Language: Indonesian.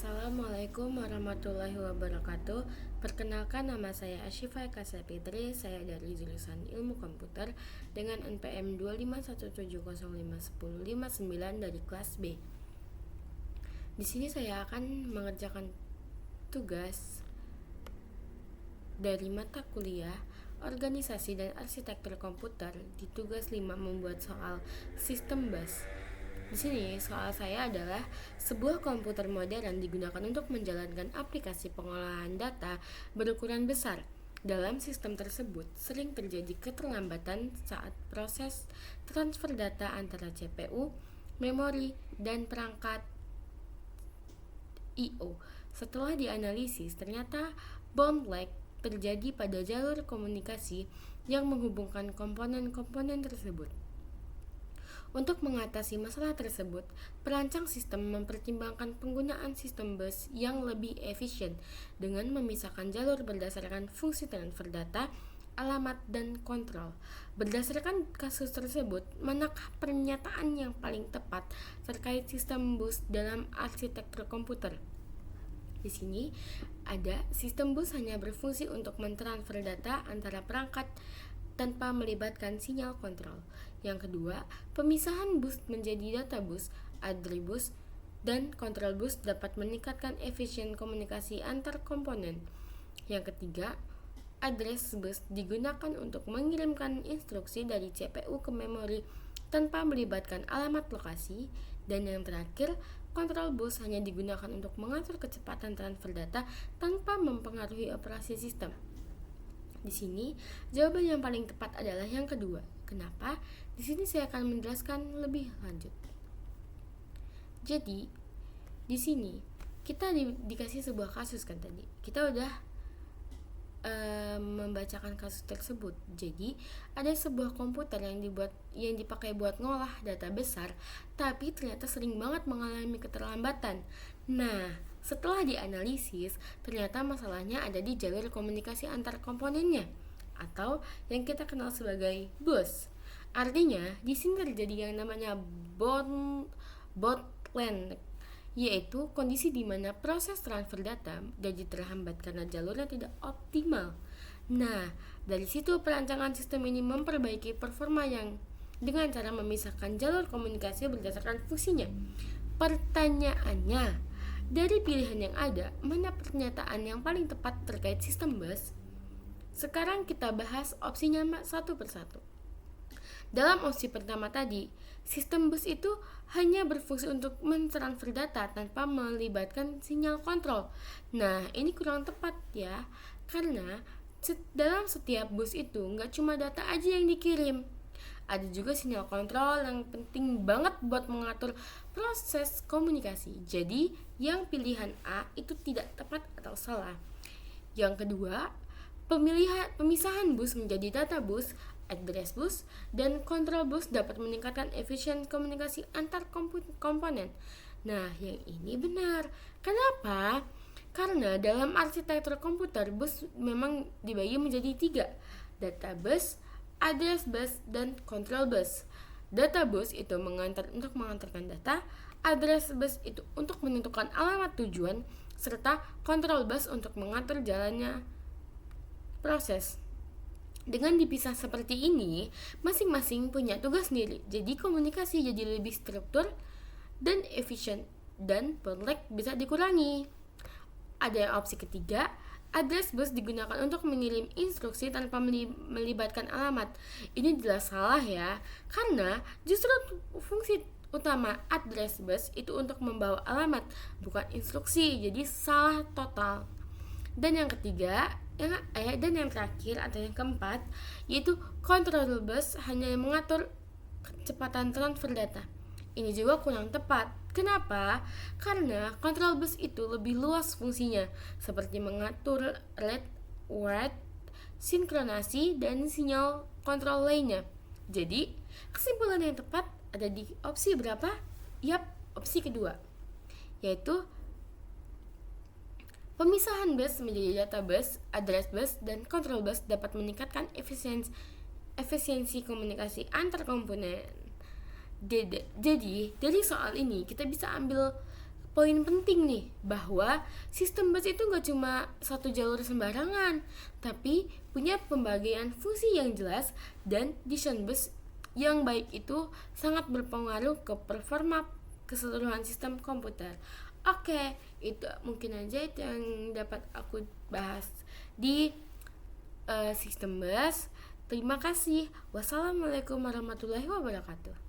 Assalamualaikum warahmatullahi wabarakatuh. Perkenalkan, nama saya Asyifa Eka Sapitri. Saya dari jurusan Ilmu Komputer dengan NPM 251705109 dari kelas B. Di sini saya akan mengerjakan tugas dari mata kuliah Organisasi dan Arsitektur Komputer di tugas 5 membuat soal sistem bus. Di sini soal saya adalah sebuah komputer modern digunakan untuk menjalankan aplikasi pengolahan data berukuran besar. Dalam sistem tersebut sering terjadi keterlambatan saat proses transfer data antara CPU, memori, dan perangkat I/O. Setelah dianalisis, ternyata bound lag terjadi pada jalur komunikasi yang menghubungkan komponen-komponen tersebut. Untuk mengatasi masalah tersebut, perancang sistem mempertimbangkan penggunaan sistem bus yang lebih efisien dengan memisahkan jalur berdasarkan fungsi transfer data, alamat, dan kontrol. Berdasarkan kasus tersebut, manakah pernyataan yang paling tepat terkait sistem bus dalam arsitektur komputer? Di sini ada sistem bus hanya berfungsi untuk mentransfer data antara perangkat tanpa melibatkan sinyal kontrol. Yang kedua, pemisahan bus menjadi data bus, address bus, dan control bus dapat meningkatkan efisien komunikasi antar komponen. Yang ketiga, address bus digunakan untuk mengirimkan instruksi dari CPU ke memori tanpa melibatkan alamat lokasi. Dan yang terakhir, control bus hanya digunakan untuk mengatur kecepatan transfer data tanpa mempengaruhi operasi sistem. Di sini, jawaban yang paling tepat adalah yang kedua. Kenapa? Di sini saya akan menjelaskan lebih lanjut. Jadi, di sini kita dikasih sebuah kasus kan tadi. Kita udah membacakan kasus tersebut. Jadi, ada sebuah komputer yang dipakai buat ngolah data besar, tapi ternyata sering banget mengalami keterlambatan. Nah, setelah dianalisis, ternyata masalahnya ada di jalur komunikasi antar komponennya, atau yang kita kenal sebagai bus. Artinya, di sini terjadi yang namanya bottleneck, yaitu kondisi di mana proses transfer data jadi terhambat karena jalurnya tidak optimal. Nah, dari situ perancangan sistem ini memperbaiki performa yang dengan cara memisahkan jalur komunikasi berdasarkan fungsinya. Pertanyaannya, dari pilihan yang ada, mana pernyataan yang paling tepat terkait sistem bus? Sekarang kita bahas opsinya satu persatu. Dalam opsi pertama tadi, sistem bus itu hanya berfungsi untuk mentransfer data tanpa melibatkan sinyal kontrol. Nah, ini kurang tepat ya, karena dalam setiap bus itu nggak cuma data aja yang dikirim. Ada juga sinyal kontrol yang penting banget buat mengatur proses komunikasi. Jadi, yang pilihan A itu tidak tepat atau salah. Yang kedua, pemisahan bus menjadi data bus, address bus, dan control bus dapat meningkatkan efisien komunikasi antar komponen. Nah, yang ini benar. Kenapa? Karena dalam arsitektur komputer, bus memang dibagi menjadi 3, data bus, address bus, dan control bus. Data bus itu untuk mengantarkan data, address bus itu untuk menentukan alamat tujuan, serta control bus untuk mengatur jalannya proses. Dengan dipisah seperti ini, masing-masing punya tugas sendiri. Jadi komunikasi jadi lebih struktur dan efisien, dan bottleneck bisa dikurangi. Ada opsi ketiga, address bus digunakan untuk mengirim instruksi tanpa melibatkan alamat. Ini jelas salah ya, karena justru fungsi utama address bus itu untuk membawa alamat, bukan instruksi. Jadi salah total. Dan yang ketiga, dan yang terakhir atau yang keempat, yaitu control bus hanya mengatur kecepatan transfer data. Ini juga kurang tepat. Kenapa? Karena control bus itu lebih luas fungsinya, seperti mengatur read, write, sinkronasi, dan sinyal kontrol lainnya. Jadi, kesimpulan yang tepat ada di opsi berapa? Yap, opsi kedua, yaitu pemisahan bus menjadi data bus, address bus, dan control bus dapat meningkatkan efisiensi komunikasi antar komponen. Jadi, dari soal ini kita bisa ambil poin penting nih bahwa sistem bus itu gak cuma satu jalur sembarangan, tapi punya pembagian fungsi yang jelas, dan desain bus yang baik itu sangat berpengaruh ke performa keseluruhan sistem komputer. Oke, itu mungkin aja itu yang dapat aku bahas di sistem bus. Terima kasih. Wassalamualaikum warahmatullahi wabarakatuh.